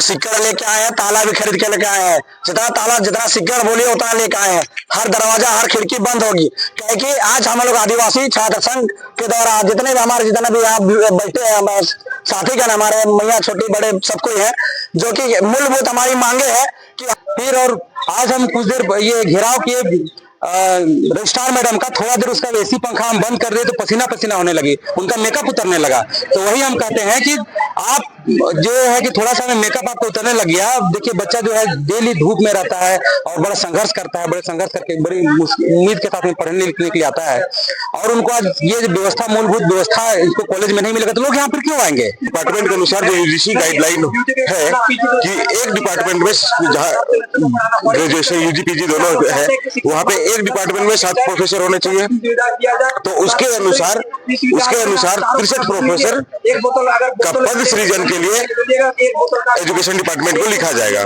लोग सिक्कड़ लेके आए हैं, ताला भी खरीद के लेके आए हैं। जितना ताला जितना सिक्कड़ बोलिए उतना लेके आए हैं। हर दरवाजा हर खिड़की बंद होगी, क्योंकि आज हम लोग आदिवासी छात्र संघ के द्वारा जितने भी यहाँ बैठे हैं साथीगण, हमारे मैया छोटी बड़े सब कोई है, जो कि मूलभूत हमारी मांगे है कि फिर। और आज हम कुछ देर ये घेराव किए रजिस्ट्रार मैडम का, थोड़ा देर उसका एसी पंखा हम बंद कर दिए तो पसीना पसीना होने लगी, उनका मेकअप उतरने लगा। तो वही हम कहते हैं कि आप जो है कि थोड़ा सा मेकअप आपको उतरने लग गया। देखिए बच्चा जो है डेली धूप में रहता है और बड़ा संघर्ष करता है, बड़े संघर्ष करके बड़ी उम्मीद के साथ में पढ़ने लिखने के लिए आता है, और उनको आज ये व्यवस्था मूलभूत व्यवस्था इसको कॉलेज में नहीं मिलेगा तो लोग यहाँ पर क्यों आएंगे। डिपार्टमेंट के अनुसार जो यूजीसी गाइडलाइन है कि एक डिपार्टमेंट में जहाँ ग्रेजुएशन यूजी पीजी दोनों है, वहाँ पे एक डिपार्टमेंट में 7 प्रोफेसर होने चाहिए। तो उसके अनुसार 63 प्रोफेसर का पद सृजन के लिए एजुकेशन डिपार्टमेंट को लिखा जाएगा।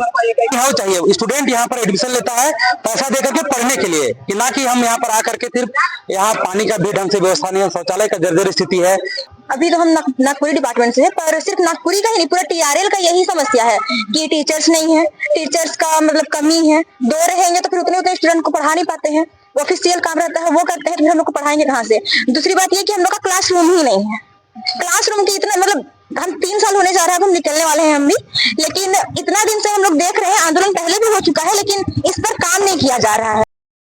यहाँ चाहिए स्टूडेंट यहाँ पर एडमिशन लेता है पैसा देकर के पढ़ने के लिए, कि ना कि हम यहाँ पर आकर के सिर्फ यहाँ पानी का भी ढंग से व्यवस्था नहीं है, शौचालय का जर्जर स्थिति है। अभी तो हम नागपुरी डिपार्टमेंट से है, पर सिर्फ नागपुरी का ही नहीं पूरा टीआरएल का यही समस्या है कि टीचर्स नहीं है, टीचर्स का मतलब कमी है। 2 रहेंगे तो फिर उतने स्टूडेंट को पढ़ा नहीं पाते हैं, ऑफिशियल काम रहता है वो करते हैं, तो फिर हम लोग को पढ़ाएंगे कहाँ से। दूसरी बात ये कि हम लोग का क्लासरूम ही नहीं है। क्लासरूम की इतना मतलब हम 3 साल होने जा रहा है, हम निकलने वाले हैं हम भी, लेकिन इतना दिन से हम लोग देख रहे हैं, आंदोलन पहले भी हो चुका है लेकिन इस पर काम नहीं किया जा रहा है।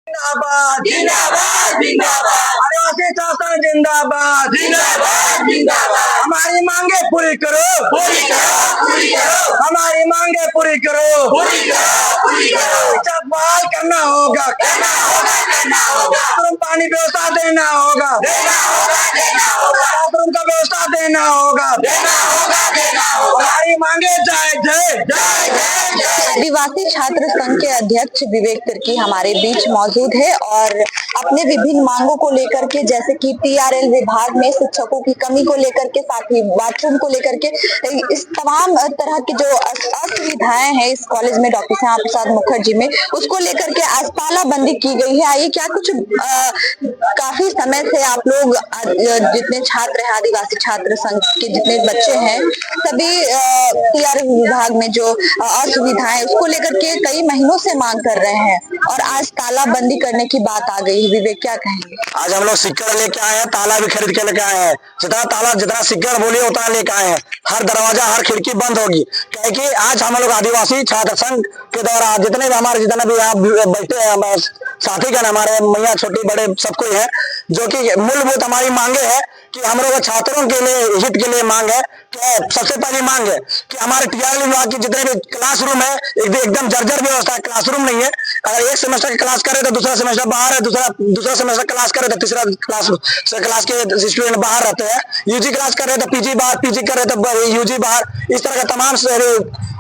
जिंदाबाद जिंदाबाद जिंदाबाद, आदिवासी शासन जिंदाबाद जिंदाबाद जिंदाबाद। हमारी मांगे पूरी करो, पूरी करो, पूरी करो। हमारी मांगे पूरी करो, पूरी करो, पूरी करो। शिक्षा बहाल करना होगा, करना होगा, करना होगा। तुम पानी व्यवस्था देना होगा, देना होगा, देना होगा। बाथरूम का व्यवस्था देना होगा, देना होगा, देना होगा। हमारी मांगे जय जय जय जय जय। आदिवासी छात्र संघ के अध्यक्ष विवेक तिर्की हमारे बीच मौजूद है और अपने विभिन्न मांगों को लेकर के, जैसे कि टीआरएल विभाग में शिक्षकों की कमी को लेकर के, साथ ही बाथरूम को लेकर के, इस तमाम तरह की जो असुविधाएं हैं इस कॉलेज में डॉक्टर श्यामा प्रसाद मुखर्जी में, उसको लेकर के आज तालाबंदी की गई है। आइए क्या कुछ काफी समय से आप लोग जितने छात्र हैं आदिवासी छात्र संघ के जितने बच्चे हैं सभी टीआरएल विभाग में जो असुविधाएं उसको लेकर के कई महीनों से मांग कर रहे हैं और आज तालाबंदी करने की बात आ गई है। विवेक क्या कहेंगे? आज हम लोग सिक्कड़ लेके आए हैं, ताला भी खरीद के लेके आए हैं। जितना सिक्कड़ बोलिए उतना लेके आए हैं। हर दरवाजा हर खिड़की बंद होगी, क्योंकि आज हम लोग आदिवासी छात्र संघ के द्वारा जितने भी यहाँ बैठे हैं साथीगण, हमारे मैया छोटी बड़े सब कोई है, जो कि मूलभूत हमारी मांगे है कि हम लोग छात्रों के लिए हित के लिए मांग है कि सबसे पहली मांग है कि हमारे टीआरएल विभाग के जितने भी क्लासरूम है एकदम जर्जर व्यवस्था है, क्लासरूम नहीं है। अगर एक सेमेस्टर की क्लास करे तो दूसरा सेमेस्टर बाहर है, दूसरा सेमेस्टर क्लास करे तो तीसरा क्लास के स्टूडेंट बाहर रहते हैं। यूजी क्लास कर रहे तो पीजी बाहर, पीजी कर रहे तो यूजी बाहर। इस तरह का तमाम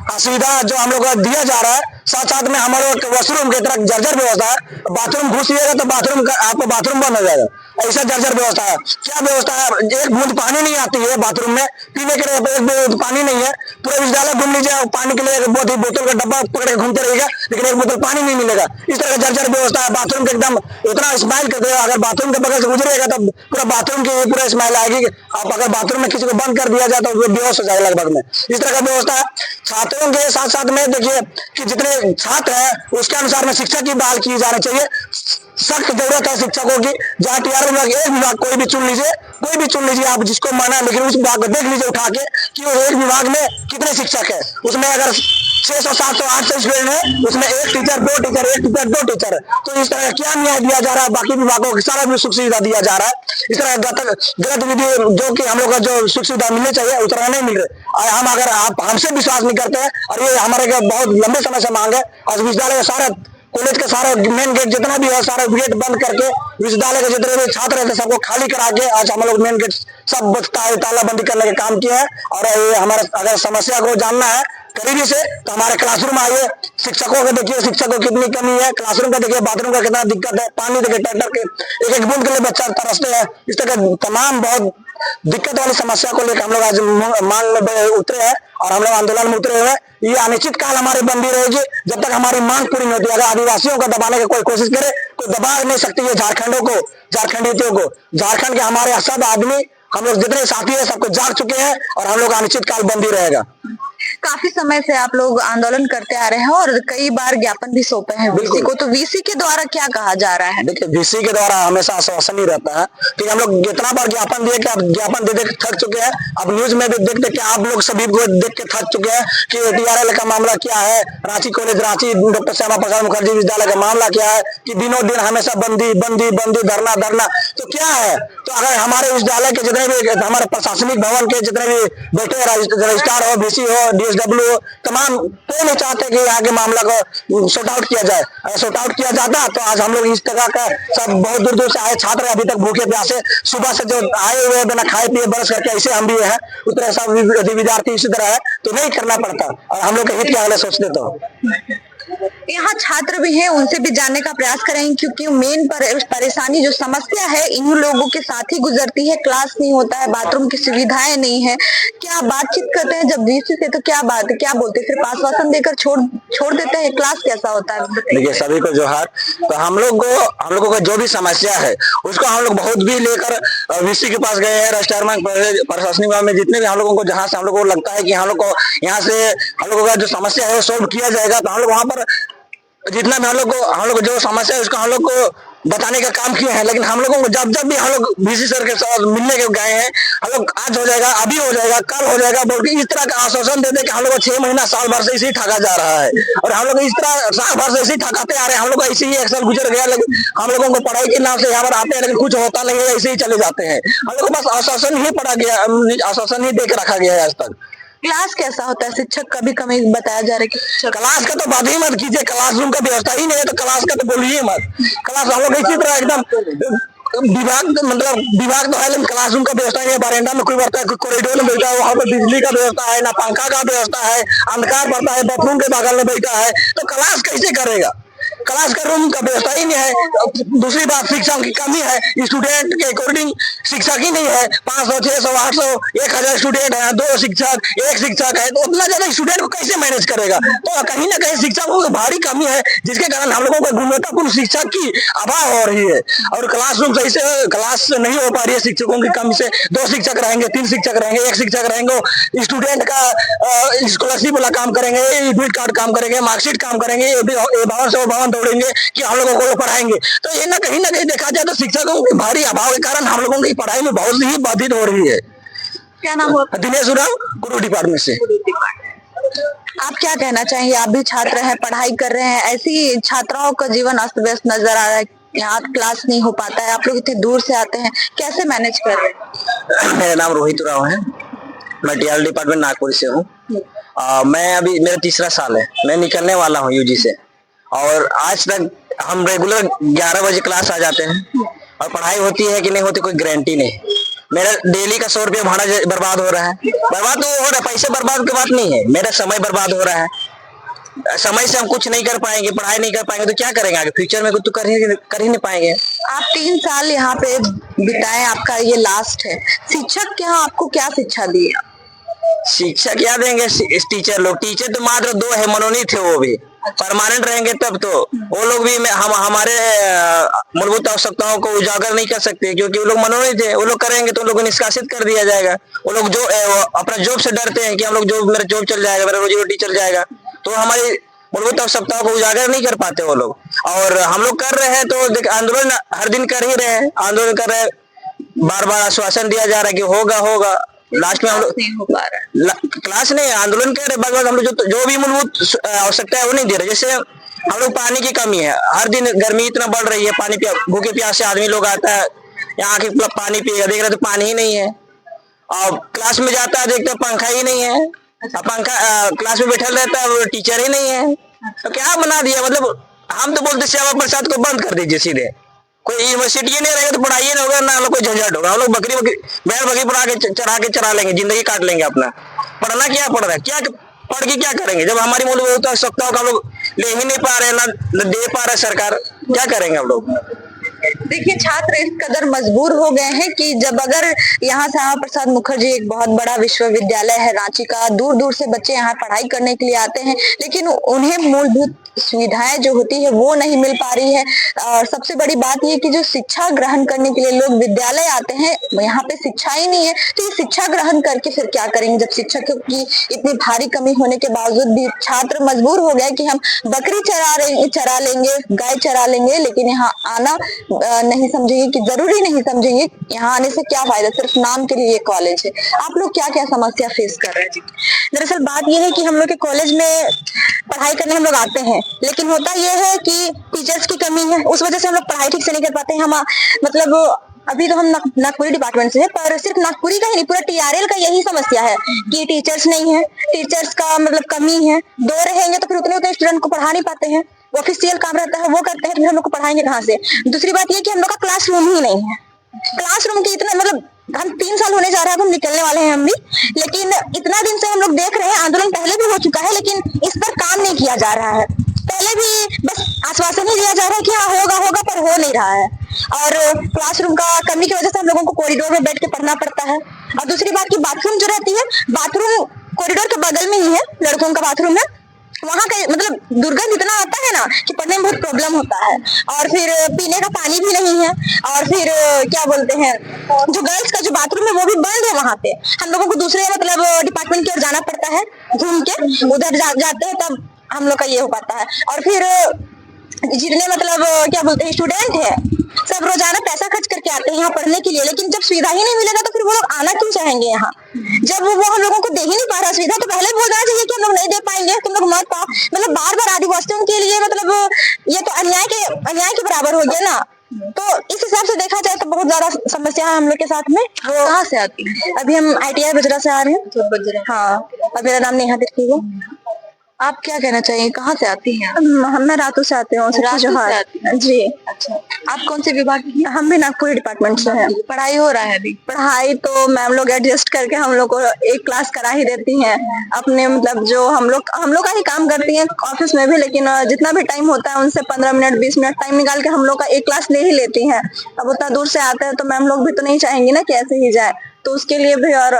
असुविधा जो हम लोग को दिया जा रहा है। साथ साथ में हम लोग वॉशरूम की तरह जर्जर व्यवस्था है, बाथरूम घुसिएगा तो आपको बाथरूम बंद हो जाएगा, ऐसा जर्जर व्यवस्था है। क्या व्यवस्था है? एक बूंद पानी नहीं आती है बाथरूम में, पीने के लिए एक बूंद पानी नहीं है। पूरे विद्यालय घूम लीजिए, पानी के लिए एक बहुत ही बोतल का डब्बा पकड़ के घूमते रहिएगा, लेकिन एक बोतल पानी नहीं मिलेगा। इस तरह का जर्जर व्यवस्था है। बाथरूम के एकदम इतना स्माइल करते हैं, अगर बाथरूम के बगल से गुजरेगा तो पूरा बाथरूम की पूरा स्माइल आएगी। आप अगर बाथरूम में किसी को बंद कर दिया जाए तो वो बेहोश हो जाएगा लगभग में। इस तरह का व्यवस्था है। छात्रों के साथ साथ में देखिए कि जितने छात्र हैं उसके अनुसार में शिक्षक की बहाल की जानी चाहिए। सख्त जरूरत है शिक्षकों की। जहाँ टीआरएल विभाग एक विभाग कोई भी चुन लीजिए आप जिसको माना, लेकिन उस विभाग को देख लीजिए उठा के कि वो एक विभाग में कितने शिक्षक है। उसमें अगर 600, 700, 800 स्टूडेंट है, उसमें एक टीचर, 2 टीचर, एक टीचर, 2 टीचर। तो इस तरह क्या न्याय दिया जा रहा है? बाकी विभागों को सारा भी सुख सुविधा दिया जा रहा है। इस तरह गलत विधि जो कि हम लोग को जो सुख सुविधा मिलनी चाहिए उस तरह नहीं मिल रही। हम अगर आप हमसे विश्वास नहीं करते हैं, और ये हमारे बहुत लंबे समय से मांग है, और विद्यालय के सारे कॉलेज के सारे मेन गेट जितना भी है सारे गेट बंद करके विश्वविद्यालय के जितने भी छात्र रहते सबको खाली करा के आज हम लोग मेन गेट सब तालाबंदी करने का काम किया है। और ये हमारे अगर समस्या को जानना है करीबी से तो हमारे क्लासरूम आइए, शिक्षकों को देखिए, शिक्षकों की कितनी कमी है, क्लासरूम का देखिए, बाथरूम का कितना दिक्कत है, पानी देखिए, ट्रैक्टर के एक बूंद के लिए बच्चा तरसते हैं। इस तरह तमाम बहुत दिक्कत वाली समस्या को लेकर हम लोग आज मांग में उतरे हैं और हम लोग आंदोलन में उतरे हुए हैं। ये अनिश्चित काल हमारी बंदी रहेगी जब तक हमारी मांग पूरी नहीं होती। अगर आदिवासियों को दबाने की कोई कोशिश करे कोई दबा नहीं सकती है झारखंडियों को। झारखंड के हमारे सब आदमी, हम लोग जितने साथी है सबको जाग चुके हैं और हम लोग अनिश्चित काल बंदी रहेगा। काफी समय से आप लोग आंदोलन करते आ रहे हैं और कई बार ज्ञापन भी सौंपे हैं वीसी को, तो वीसी के द्वारा क्या कहा जा रहा है? देखिए, वीसी के द्वारा हमेशा आश्वासन ही रहता है कि हम लोग जितना बार ज्ञापन दिए कि अब ज्ञापन दे के थक चुके हैं। अब न्यूज में भी देख के आप लोग सभी को देख के थक चुके हैं कि टीआरएल का मामला क्या है, रांची कॉलेज, रांची डॉक्टर श्यामा प्रसाद मुखर्जी विश्वविद्यालय का मामला क्या है कि दिनों दिन हमेशा बंदी बंदी बंदी, धरना धरना। तो क्या है, तो अगर हमारे विश्वविद्यालय के जितने भी, हमारे प्रशासनिक भवन के जितने भी बैठे रजिस्ट्रार हो, वीसी हो, डीएसडब्ल्यू हो, तमाम कोई नहीं चाहते कि यहाँ के मामला को सॉर्ट आउट किया जाए। अगर सॉर्ट आउट किया जाता तो आज हम लोग इस तरह का सब बहुत दूर दूर से आए छात्र अभी तक भूखे प्यासे सुबह से जो आए हुए बिना खाए पिए बरस करके ऐसे हम भी हैं, उतने सब विद्यार्थी इसी तरह है, तो नहीं करना पड़ता और हम लोग के हित के अगले सोचते। तो यहाँ छात्र भी हैं, उनसे भी जानने का प्रयास करेंगे क्योंकि मेन परेशानी जो समस्या है इन लोगों के साथ ही गुजरती है। क्लास नहीं होता है, बाथरूम की सुविधाएं नहीं है। क्या बातचीत करते हैं जब वीसी से, तो क्या बोलते हैं? सिर्फ आश्वासन देकर छोड़ देते हैं। क्लास कैसा होता है? देखिए, सभी को जोहार। तो हम लोगों को जो भी समस्या है उसको हम लोग बहुत भी लेकर वीसी के पास गए हैं, रजिस्ट्रार प्रशासनिक विभाग में जितने भी हम लोगों को, जहाँ से हम लोगों को लगता है कि हम लोग को यहाँ से हम लोगों का जो समस्या है वो सोल्व किया जाएगा, तो हम लोग वहाँ पर जितना भी हम लोग जो समस्या है उसको हम लोग को बताने का काम किए हैं। लेकिन हम लोगों को जब भी हम लोग वीसी सर के साथ मिलने के गए हैं, हम लोग आज हो जाएगा, अभी हो जाएगा, कल हो जाएगा बोल के इस तरह का आश्वासन देते कि हम लोग को 6 महीना साल भर से इसी ठगा जा रहा है और हम लोग इस तरह साल भर से इसी ठगाते आ रहे हैं। हम लोग ऐसे ही 1 साल गुजर गया, लेकिन हम लोगों को पढ़ाई के नाम से यहाँ पर आते हैं लेकिन कुछ होता नहीं है, ऐसे ही चले जाते हैं। हम लोग को बस आश्वासन ही पड़ा गया, आश्वासन ही दे के रखा गया है आज तक। क्लास कैसा होता है? शिक्षक का भी कमी बताया जा रहा है कि क्लास का तो बात ही मत कीजिए, क्लासरूम का व्यवस्था ही नहीं है तो क्लास का तो बोलिए मत। क्लास हम लोग इसी तरह एकदम विभाग तो है लेकिन क्लासरूम का व्यवस्था नहीं है। बारेंडा में कोई बैठता है, कोई कॉरिडोर में बैठा है, वहाँ पर बिजली का व्यवस्था है ना, पंखा का व्यवस्था है, अंधकार पड़ता है, बाथरूम के बगल में बैठा है, तो क्लास कैसे करेगा? क्लास का रूम का व्यवस्था ही नहीं है। दूसरी बात, शिक्षा की कमी है, स्टूडेंट के अकॉर्डिंग शिक्षक ही नहीं है। 500, 600, 800, 1000 स्टूडेंट है, 2 शिक्षक, 1 शिक्षक है, तो उतना ज्यादा स्टूडेंट को कैसे मैनेज करेगा? तो कहीं ना कहीं शिक्षकों की भारी कमी है, जिसके कारण हम लोगों को गुणवत्तापूर्ण शिक्षा की अभाव हो रही है और क्लासरूम सही से क्लास नहीं हो पा रही है शिक्षकों की कमी से। 2 शिक्षक रहेंगे, 3 शिक्षक रहेंगे, 1 शिक्षक रहेंगे, स्टूडेंट का स्कॉलरशिप वाला काम करेंगे, एडमिट कार्ड काम करेंगे, मार्कशीट काम करेंगे, भवन से भवन दौड़ेंगे कि हम लोगों को पढ़ाएंगे। तो ये ना कहीं देखा जाए तो शिक्षकों के भारी अभाव के कारण हम लोगों की पढ़ाई में बहुत ही बाधित हो रही है। क्या नाम हुआ? दिनेश उरांव, गुरु डिपार्टमेंट से। आप क्या कहना चाहेंगे? आप भी छात्र हैं, पढ़ाई कर रहे हैं, ऐसी छात्राओं का जीवन अस्त व्यस्त नजर आ रहा है, यहाँ क्लास नहीं हो पाता है, आप लोग इतने दूर से आते हैं, कैसे मैनेज कर रहे हैं? मेरा नाम रोहित उरांव है, मैं टीआरएल डिपार्टमेंट नागपुर से हूँ। मैं अभी मेरा 3रा साल है, मैं निकलने वाला हूँ यूजी से और आज तक हम रेगुलर 11 बजे क्लास आ जाते हैं और पढ़ाई होती है कि नहीं होती कोई गारंटी नहीं। मेरा डेली का 100 रुपया भाड़ा बर्बाद हो रहा है। बर्बाद तो हो रहा है, पैसे बर्बाद की बात नहीं है, मेरा समय बर्बाद हो रहा है। समय से हम कुछ नहीं कर पाएंगे, पढ़ाई नहीं कर पाएंगे तो क्या करेंगे आगे? फ्यूचर में कुछ तो कर ही नहीं पाएंगे। आप 3 साल यहाँ पे बिताए, आपका ये लास्ट है। शिक्षक के यहाँ आपको क्या शिक्षा दी? शिक्षा क्या देंगे टीचर लोग? टीचर तो मात्र 2 है, मनोनीत थे, वो भी परमानेंट रहेंगे तब तो वो लोग भी हमारे मूलभूत आवश्यकताओं को उजागर नहीं कर सकते क्योंकि वो लोग मनोनीत है। वो लोग करेंगे तो उन लोगों को निष्कासित कर दिया जाएगा। वो लोग जो अपना जॉब से डरते हैं कि हम लोग मेरा जॉब चल जाएगा, मेरा रोजी रोटी चल जाएगा, तो हमारी मूलभूत आवश्यकताओं को उजागर नहीं कर पाते वो लोग। और हम लोग कर रहे हैं तो आंदोलन हर दिन कर ही रहे हैं, आंदोलन कर रहे हैं, बार बार आश्वासन दिया जा रहा है कि होगा, लास्ट में हम लोग नहीं हो पा रहा है। क्लास नहीं, आंदोलन कर रहे, बाद हम लोग जो भी मूलभूत आवश्यकता है वो नहीं दे रहे। जैसे हम लोग पानी की कमी है, हर दिन गर्मी इतना बढ़ रही है, पानी भूखे प्यासे आदमी लोग आता है यहाँ आके पानी पिएगा, देख रहे तो पानी ही नहीं है। और क्लास में जाता है देखते पंखा ही नहीं है, पंखा क्लास में बैठा रहता है, टीचर ही नहीं है, तो क्या बना दिया? मतलब हम तो बोलते श्यामा प्रसाद को बंद कर दीजिए सीधे। कोई यूनिवर्सिटी नहीं रहेगा तो पढ़ाई नहीं होगा, ना हम लोग कोई झंझट होगा। हम लोग बैल बकरी चढ़ा लेंगे, जिंदगी काट लेंगे अपना। पढ़ना क्या पढ़ रहा है? क्या पढ़ के क्या करेंगे जब हमारी मूलभूत आवश्यकताओं का हम लोग ले ही नहीं पा रहे, ना दे पा रहे सरकार, क्या करेंगे हम लोग? देखिए, छात्र इस कदर मजबूर हो गए हैं कि जब अगर यहाँ श्यामा प्रसाद मुखर्जी एक बहुत बड़ा विश्वविद्यालय है रांची का, दूर दूर से बच्चे यहाँ पढ़ाई करने के लिए आते हैं, लेकिन उन्हें मूलभूत सुविधाएं जो होती है वो नहीं मिल पा रही है। और सबसे बड़ी बात ये कि जो शिक्षा ग्रहण करने के लिए लोग विद्यालय आते हैं, यहाँ पे शिक्षा ही नहीं है, तो ये शिक्षा ग्रहण करके फिर क्या करेंगे जब शिक्षकों की इतनी भारी कमी होने के बावजूद भी छात्र मजबूर हो गए कि हम बकरी चरा लेंगे, गाय चरा लेंगे, लेकिन यहाँ आना नहीं समझेंगे कि जरूरी नहीं समझेंगे यहाँ आने से क्या फायदा, सिर्फ नाम के लिए ये कॉलेज है। आप लोग क्या क्या समस्या फेस कर रहे हैं जी? दरअसल बात ये है कि हम लोग के कॉलेज में पढ़ाई करने हम लोग आते हैं, लेकिन होता यह है कि टीचर्स की कमी है, उस वजह से हम लोग पढ़ाई ठीक से नहीं कर पाते हैं। हम मतलब अभी तो हम नागपुरी डिपार्टमेंट से है, पर सिर्फ नागपुरी का ही नहीं, पूरा टीआरएल का यही समस्या है कि टीचर्स नहीं है, टीचर्स का मतलब कमी है। दो रहेंगे तो फिर उतने स्टूडेंट को पढ़ा नहीं पाते हैं, ऑफिशियल काम रहता है वो करते हैं, तो फिर हम लोग को पढ़ाएंगे कहाँ से? दूसरी बात ये कि हम लोग का क्लासरूम ही नहीं है। क्लासरूम की इतना मतलब हम 3 साल होने जा रहा है, हम निकलने वाले हैं हम भी, लेकिन इतना दिन से हम लोग देख रहे हैं, आंदोलन पहले भी हो चुका है, लेकिन इस पर काम नहीं किया जा रहा है। पहले भी बस आश्वासन ही दिया जा रहा है कि हाँ होगा होगा, पर हो नहीं रहा है। और क्लासरूम का कमी की वजह से हम लोगों को कॉरिडोर में बैठ के पढ़ना पड़ता है। और दूसरी बात की बाथरूम जो रहती है, बाथरूम कॉरिडोर के बगल में ही है, लड़कों का बाथरूम है, वहाँ का मतलब दुर्गंध इतना आता है ना कि पढ़ने में बहुत प्रॉब्लम होता है। और फिर पीने का पानी भी नहीं है, और फिर क्या बोलते हैं, जो गर्ल्स का जो बाथरूम है वो भी बंद है वहाँ पे। हम लोगों को दूसरे मतलब डिपार्टमेंट की ओर जाना पड़ता है, घूम के उधर जाते हैं, तब हम लोग का ये हो पाता है। और फिर जितने मतलब क्या बोलते हैं स्टूडेंट है, सब रोजाना पैसा खर्च करके आते हैं यहाँ पढ़ने के लिए, लेकिन जब सुविधा ही नहीं मिलेगा तो फिर वो लोग आना क्यों चाहेंगे यहाँ? जब वो हम लोगों को दे ही नहीं पा रहा सुविधा, तो पहले बोल देना चाहिए कि हम लोग नहीं दे पाएंगे, तुम लोग मत पाओ। मतलब बार बार आदिवासियों के लिए मतलब ये तो अन्याय के बराबर हो गया ना। तो इस हिसाब से देखा जाए तो बहुत ज्यादा समस्या है हम लोग के साथ में। वो कहाँ से आती है? अभी हम ITI बजरा से आ रहे हैं। हाँ, अब मेरा नाम नेहा तिर्की है। आप क्या कहना चाहिए, कहाँ से आती हैं? मैं रातों से आती हूँ, जी। अच्छा, आप कौन से विभाग की? हम भी नागपुरी डिपार्टमेंट से हैं। पढ़ाई हो रहा है अभी? पढ़ाई तो मैम लोग एडजस्ट करके हम लोग को एक क्लास करा ही देती हैं अपने, मतलब जो हम लोग का ही काम करती हैं ऑफिस में भी, लेकिन जितना भी टाइम होता है उनसे 15 मिनट 20 मिनट टाइम निकाल के हम लोग का एक क्लास ले ही लेती हैं। अब उतना दूर से आते हैं तो मैम लोग भी तो नहीं चाहेंगी ना कि ऐसे ही जाए, तो उसके लिए भी। और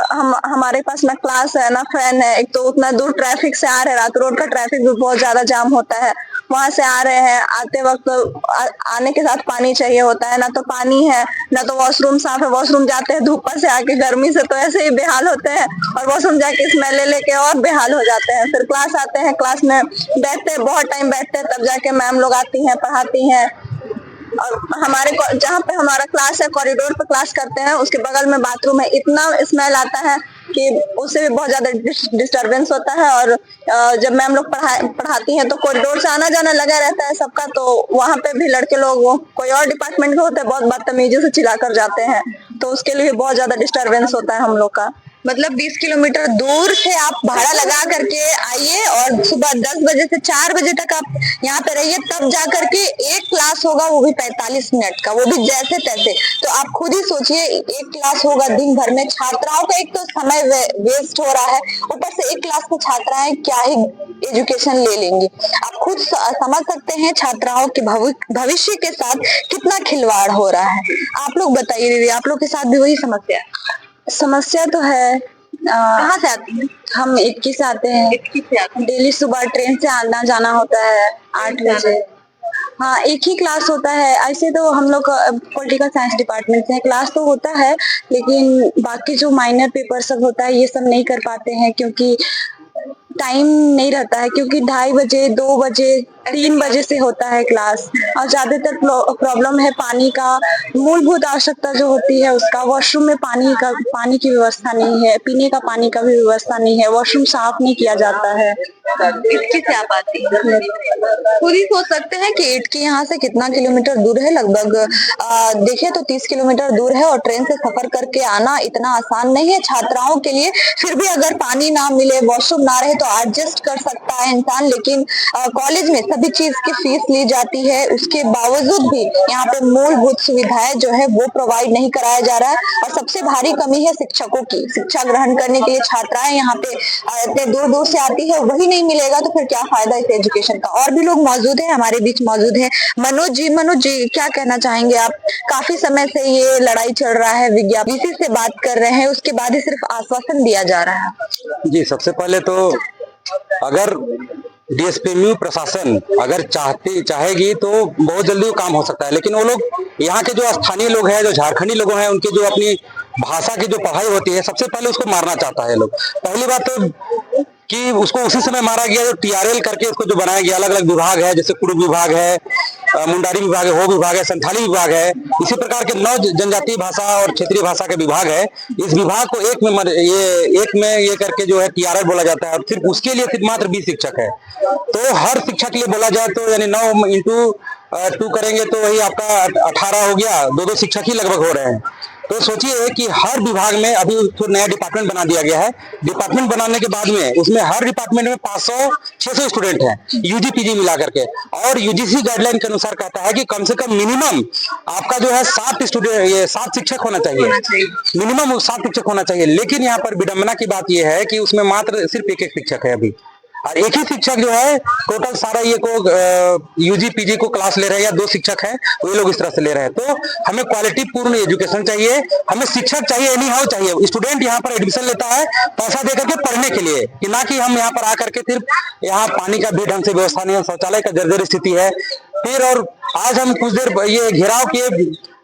हमारे पास ना क्लास है ना फैन है, एक तो उतना दूर ट्रैफिक से आ रहे हैं, रात रोड का ट्रैफिक भी बहुत ज्यादा जाम होता है, वहां से आ रहे हैं, आते वक्त आने के साथ पानी चाहिए होता है, ना तो पानी है ना तो वॉशरूम साफ है। वॉशरूम जाते हैं धूप से आके, गर्मी से तो ऐसे ही बेहाल होते हैं, और वॉशरूम जाके स्मेल ले लेके और बेहाल हो जाते हैं। फिर क्लास आते हैं, क्लास में बैठते हैं, बहुत टाइम बैठते हैं, तब जाके मैम लोग आती हैं, पढ़ाती हैं। और हमारे जहाँ पे हमारा क्लास है, कॉरिडोर पे क्लास करते हैं, उसके बगल में बाथरूम है, इतना स्मेल आता है कि उससे भी बहुत ज्यादा डिस्टरबेंस होता है। और जब मैम लोग पढ़ाती हैं तो कॉरिडोर से आना जाना लगा रहता है सबका, तो वहाँ पे भी लड़के लोग कोई और डिपार्टमेंट के होते हैं, बहुत बदतमीजी से चिल्ला कर जाते हैं, तो उसके लिए बहुत ज्यादा डिस्टरबेंस होता है हम लोग का। मतलब 20 किलोमीटर दूर से आप भाड़ा लगा करके आइए, और सुबह 10 बजे से 4 बजे तक आप यहाँ पे रहिए, तब जा करके एक क्लास होगा, वो भी 45 मिनट का, वो भी जैसे तैसे। तो आप खुद ही सोचिए, एक क्लास होगा दिन भर में, छात्राओं का एक तो समय वेस्ट हो रहा है, ऊपर से एक क्लास में छात्राएं क्या ही एजुकेशन ले लेंगी। आप खुद समझ सकते हैं छात्राओं के भविष्य के साथ कितना खिलवाड़ हो रहा है। आप लोग बताइए दीदी, आप लोग के साथ भी वही समस्या है? समस्या तो है। कहाँ से आती है? हम 21 से आते हैं। 21 से आते हैं। डेली सुबह ट्रेन से आना जाना होता है 8 बजे। हाँ, एक ही क्लास होता है। ऐसे तो हम लोग पॉलिटिकल साइंस डिपार्टमेंट से क्लास तो होता है, लेकिन बाकी जो माइनर पेपर सब होता है ये सब नहीं कर पाते हैं, क्योंकि टाइम नहीं रहता है, क्योंकि 2:30 बजे 2 बजे 3 बजे से होता है क्लास। और ज्यादातर प्रॉब्लम है पानी का, मूलभूत आवश्यकता जो होती है उसका, वॉशरूम में पानी की व्यवस्था नहीं है, पीने का पानी का भी व्यवस्था नहीं है, वॉशरूम साफ नहीं किया जाता है। इटकी से आप आती हैं, खुद ही सोच सकते हैं कि इटकी यहाँ से कितना किलोमीटर दूर है, लगभग देखिए तो 30 किलोमीटर दूर है, और ट्रेन से सफर करके आना इतना आसान नहीं है छात्राओं के लिए। फिर भी अगर पानी ना मिले, वॉशरूम ना रहे तो एडजस्ट कर सकता है इंसान, लेकिन कॉलेज में सभी चीज की फीस ली जाती है, उसके बावजूद भी यहाँ पे मूलभूत सुविधाएं जो है वो प्रोवाइड नहीं कराया जा रहा है। और सबसे भारी कमी है शिक्षकों की। शिक्षा ग्रहण करने के लिए छात्राएं यहाँ पे इतने दूर दूर से आती है, वही नहीं मिलेगा तो फिर क्या फायदा इस एजुकेशन का। और भी लोग मौजूद है, हमारे बीच मौजूद है मनोज जी क्या कहना चाहेंगे आप? काफी समय से ये लड़ाई चल रहा है, विज्ञापन से बात कर रहे हैं, उसके बाद ही सिर्फ आश्वासन दिया जा रहा है। जी, सबसे पहले तो अगर डीएसपीएमयू प्रशासन अगर चाहेगी तो बहुत जल्दी वो काम हो सकता है, लेकिन वो लोग यहाँ के जो स्थानीय लोग हैं, जो झारखंडी लोग हैं, उनकी जो अपनी भाषा की जो पढ़ाई होती है, सबसे पहले उसको मारना चाहता है लोग। पहली बात तो कि उसको उसी समय मारा गया जो टीआरएल करके उसको जो बनाया गया। अलग अलग विभाग है, जैसे कुड़ु विभाग है, मुंडारी विभाग है, हो विभाग है, संथाली विभाग है, इसी प्रकार के 9 जनजातीय भाषा और क्षेत्रीय भाषा के विभाग है। इस विभाग को एक में ये करके जो है टीआरएल बोला जाता है, और सिर्फ उसके लिए सिर्फ मात्र 20 शिक्षक है। तो हर शिक्षक के लिए बोला जाए तो यानी 9 इंटू 2 करेंगे तो वही आपका 18 हो गया, 2 शिक्षक ही लगभग हो रहे हैं। तो सोचिए कि हर विभाग में अभी तो नया डिपार्टमेंट बना दिया गया है। डिपार्टमेंट बनाने के बाद में उसमें हर डिपार्टमेंट में 500-600 स्टूडेंट हैं, यूजी पीजी मिला करके। और यूजीसी गाइडलाइन के अनुसार कहता है कि कम से कम मिनिमम आपका जो है 7 शिक्षक होना चाहिए, मिनिमम 7 शिक्षक होना चाहिए। लेकिन यहाँ पर विडंबना की बात यह है कि उसमें मात्र सिर्फ एक शिक्षक है अभी, और एक ही शिक्षक जो है टोटल सारा ये को यूजी पीजी को क्लास ले रहे हैं, या 2 शिक्षक हैं वो लोग इस तरह से ले रहे हैं। तो हमें क्वालिटी पूर्ण एजुकेशन चाहिए, हमें शिक्षक चाहिए, एनी हाउ चाहिए। स्टूडेंट यहाँ पर एडमिशन लेता है पैसा दे करके पढ़ने के लिए, कि ना कि हम यहाँ पर आकर के सिर्फ यहाँ पानी का भी ढंग से व्यवस्था नहीं है, शौचालय का जर्जर स्थिति है। फिर और आज हम कुछ देर ये घेराव किए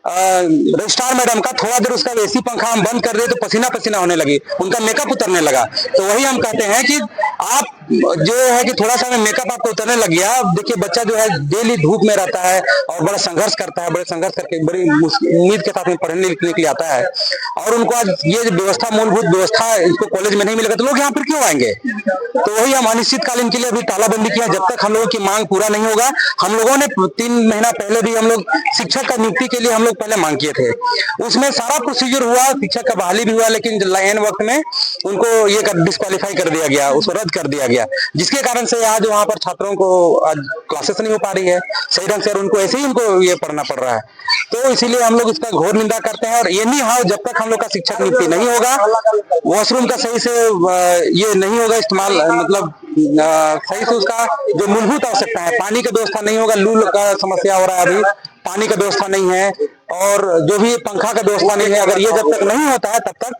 रजिस्ट्रार मैडम का, थोड़ा देर उसका एसी पंखा हम बंद कर दिए तो पसीना पसीना होने लगी, उनका मेकअप उतरने लगा। तो वही हम कहते हैं कि आप जो है कि थोड़ा सा मेकअप आपको उतरने लग गया। देखिए बच्चा जो है डेली धूप में रहता है और बड़ा संघर्ष करता है, बड़े संघर्ष करके बड़ी उम्मीद के साथ में पढ़ने लिखने के लिए आता है, और उनको आज ये व्यवस्था, मूलभूत व्यवस्था इसको कॉलेज में नहीं मिलेगा तो लोग यहाँ पर क्यों आएंगे? तो वही हम अनिश्चितकालीन के लिए अभी तालाबंदी किया, जब तक हम लोगों की मांग पूरा नहीं होगा। हम लोगों ने 3 महीना पहले भी हम लोग शिक्षक का नियुक्ति के लिए हम लोग पहले मांग किए थे, उसमें सारा प्रोसीजर हुआ, शिक्षक का बहाली भी हुआ, लेकिन एन वक्त में उनको ये डिस्क्वालीफाई कर दिया गया, उसको रद्द कर दिया गया, जिसके कारण से आज वहाँ पर छात्रों को आज क्लासेस नहीं हो पा रही है सही ढंग से, और उनको ऐसे ही उनको ये पढ़ना पड़ रहा है। तो इसीलिए हम लोग इसका घोर निंदा करते हैं। और ये नहीं हाँ, जब तक हम लोग का शिक्षक नियुक्ति नहीं होगा, वॉशरूम का सही से ये नहीं होगा इस्तेमाल, मतलब सही से उसका जो मूलभूत आवश्यकता है, पानी का व्यवस्था नहीं होगा, लू का समस्या हो रहा है, अभी पानी का व्यवस्था नहीं है, और जो भी पंखा का व्यवस्था नहीं है। अगर ये जब तक नहीं होता है तब तक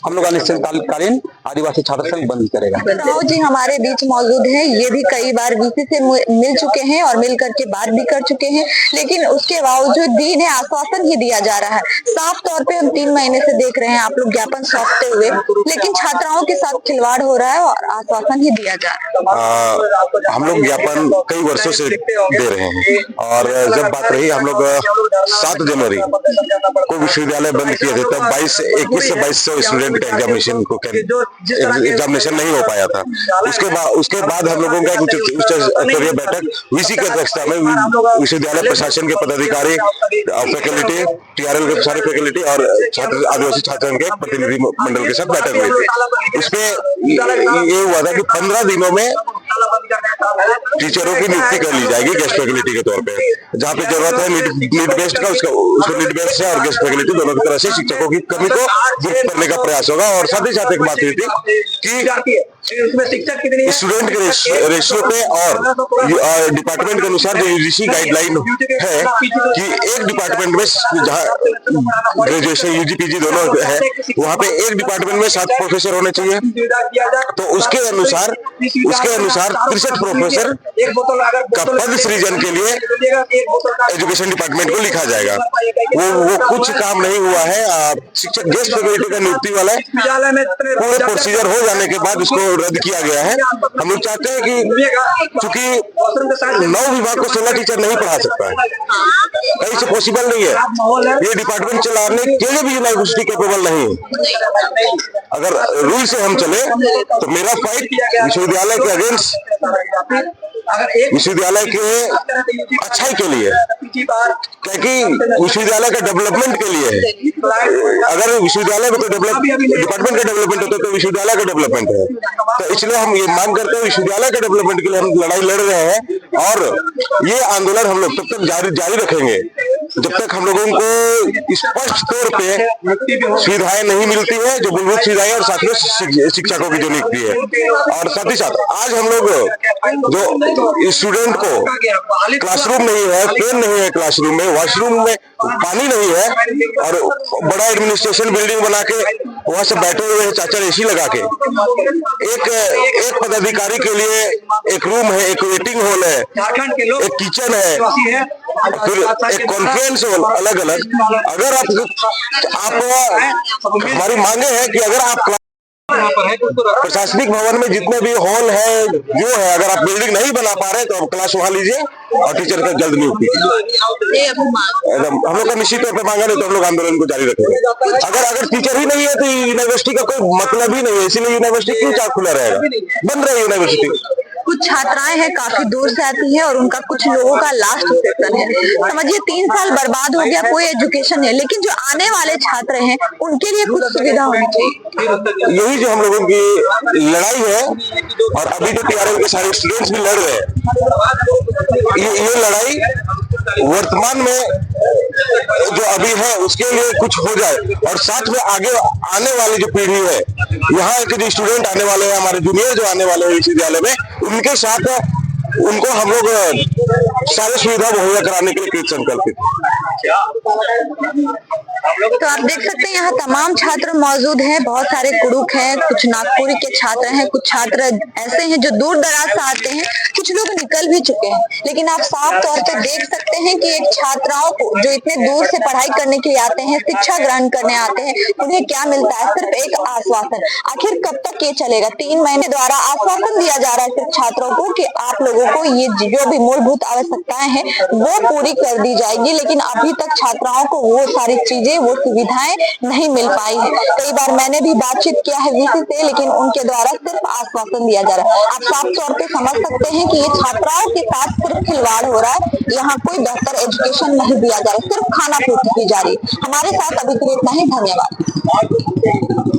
हम लोग अनिश्चितकालीन आदिवासी छात्र संघ बंद करेगा। राव जी हमारे बीच मौजूद हैं, ये भी कई बार वीसी से मिल चुके हैं और मिल करके बात भी कर चुके हैं, लेकिन उसके बावजूद भी इन्हें आश्वासन ही दिया जा रहा है। साफ तौर पे हम 3 महीने से देख रहे हैं आप लोग ज्ञापन सौंपते हुए, लेकिन छात्राओं के साथ खिलवाड़ हो रहा है और आश्वासन ही दिया जा रहा है। हम लोग ज्ञापन कई वर्षों से दे रहे हैं, और जब बात रही हम लोग 7 जनवरी को विश्वविद्यालय बंद किए थे, तब 21 से 2200 स्टूडेंट का एग्जामिनेशन नहीं हो पाया था। उसके बाद हम लोगों का एक उच्च स्तरीय बैठक वीसी की अध्यक्षता में विश्वविद्यालय प्रशासन के पदाधिकारी, फैकल्टी, टीआरएल के सारे फैकल्टी और आदिवासी छात्र संघ के प्रतिनिधि मंडल के साथ बैठक हुई थी। उसमें ये हुआ था कि 15 दिनों में टीचरों की नियुक्ति कर ली जाएगी गेस्ट फैकल्टी के तौर पे, जहाँ पे जरूरत है नीड बेस्ड का, उसको नीड बेस्ड से और गेस्ट फैकल्टी दोनों की तरह से शिक्षकों की कमी को दूर करने का प्रयास होगा। और साथ ही साथ एक बात ये थी कि स्टूडेंट के रेशियो पे और डिपार्टमेंट के अनुसार जो यूजीसी गाइडलाइन है कि एक डिपार्टमेंट में जहाँ ग्रेजुएशन यूजी पीजी दोनों है, वहाँ पे एक डिपार्टमेंट में 7 प्रोफेसर होने चाहिए। तो उसके अनुसार 63 प्रोफेसर का पद सृजन के लिए एजुकेशन डिपार्टमेंट को लिखा जाएगा। वो कुछ काम नहीं हुआ है। शिक्षक गेस्ट फैकल्टी का नियुक्ति वाला पूरे प्रोसीजर हो जाने के बाद उसको रद्द किया गया है। हम लोग चाहते हैं कि चूंकि 9 विभाग को 16 टीचर नहीं पढ़ा सकता है, कहीं से पॉसिबल नहीं है। ये डिपार्टमेंट चलाने के लिए भी यूनिवर्सिटी कैपेबल नहीं है। अगर रूल से हम चले तो मेरा फाइट विश्वविद्यालय के अगेंस्ट विश्वविद्यालय के अच्छाई के लिए, क्योंकि विश्वविद्यालय के डेवलपमेंट के लिए है। अगर विश्वविद्यालय में तो डिपार्टमेंट का डेवलपमेंट होता तो विश्वविद्यालय का डेवलपमेंट है। तो इसलिए हम ये मांग करते हैं विश्वविद्यालय के डेवलपमेंट के लिए हम लड़ाई लड़ रहे हैं और ये आंदोलन हम लोग तब तक जारी रखेंगे जब तक हम लोगों को स्पष्ट तौर पे सुविधाएं नहीं मिलती है, जो मूलभूत सुविधाएं और साथ में शिक्षकों की जो नियुक्ति है। और साथ ही साथ आज हम लोग जो स्टूडेंट को क्लासरूम नहीं है, फैन नहीं है क्लासरूम में, वॉशरूम में पानी नहीं है और बड़ा एडमिनिस्ट्रेशन बिल्डिंग बना के वहां से बैठे हुए हैं चाचा एसी लगा के। एक पदाधिकारी के लिए एक रूम है, एक वेटिंग हॉल है, एक किचन है, फिर एक कॉन्फ्रेंस हॉल अलग अलग। अगर आप हमारी मांगे हैं कि अगर आप प्रशासनिक भवन में जितने भी हॉल है जो है, अगर आप बिल्डिंग नहीं बना पा रहे तो आप क्लास वहां लीजिए और टीचर का जल्द नियुक्ति कीजिए। हम लोग का निश्चित तौर पर मांगा, नहीं तो हम लोग आंदोलन को जारी रखेंगे। अगर टीचर ही नहीं है तो यूनिवर्सिटी का कोई मतलब ही नहीं है, इसीलिए यूनिवर्सिटी क्यों खुला रहेगा, बंद रहे यूनिवर्सिटी। कुछ छात्राएं हैं काफी दूर से आती हैं और उनका कुछ लोगों का लास्ट सेशन है। समझिए 3 साल बर्बाद हो गया, कोई एजुकेशन है, लेकिन जो आने वाले छात्र हैं उनके लिए कुछ सुविधा होनी चाहिए। यही जो हम लोगों की लड़ाई है और अभी जो TRL के सारे स्टूडेंट्स भी लड़ रहे हैं, ये लड़ाई वर्तमान में जो अभी है उसके लिए कुछ हो जाए और साथ में आगे आने वाली जो पीढ़ी है, यहाँ के जो स्टूडेंट आने वाले हैं, हमारे जूनियर जो आने वाले हैं विश्वविद्यालय में, उनके साथ उनको हम लोग सारी सुविधा मुहैया कराने के लिए कृत संकल्पित। तो आप देख सकते हैं यहाँ तमाम छात्र मौजूद हैं, बहुत सारे कुड़ुक हैं, कुछ नागपुरी के छात्र हैं, कुछ छात्र ऐसे हैं जो दूर दराज से आते हैं, कुछ लोग निकल भी चुके हैं। लेकिन आप साफ तौर पे देख सकते हैं कि एक छात्राओं को जो इतने दूर से पढ़ाई करने के लिए आते हैं, शिक्षा ग्रहण करने आते हैं, उन्हें क्या मिलता है? सिर्फ एक आश्वासन। आखिर कब तक ये चलेगा? 3 महीने द्वारा आश्वासन दिया जा रहा है सिर्फ छात्रों को कि आप लोगों को ये जो भी मूलभूत आवश्यकताएं हैं वो पूरी कर दी जाएगी, लेकिन अभी तक छात्राओं को वो सारी चीजें, वो सुविधाएं नहीं मिल पाई है। कई बार मैंने भी बातचीत किया है VC से, लेकिन उनके द्वारा सिर्फ आश्वासन दिया जा रहा है। आप साफ तौर पे समझ सकते हैं कि ये छात्राओं के साथ सिर्फ खिलवाड़ हो रहा है। यहाँ कोई बेहतर एजुकेशन नहीं दिया जा रहा है, सिर्फ खाना पूर्ति की जा रही है। हमारे साथ अभी के लिए इतना ही, धन्यवाद।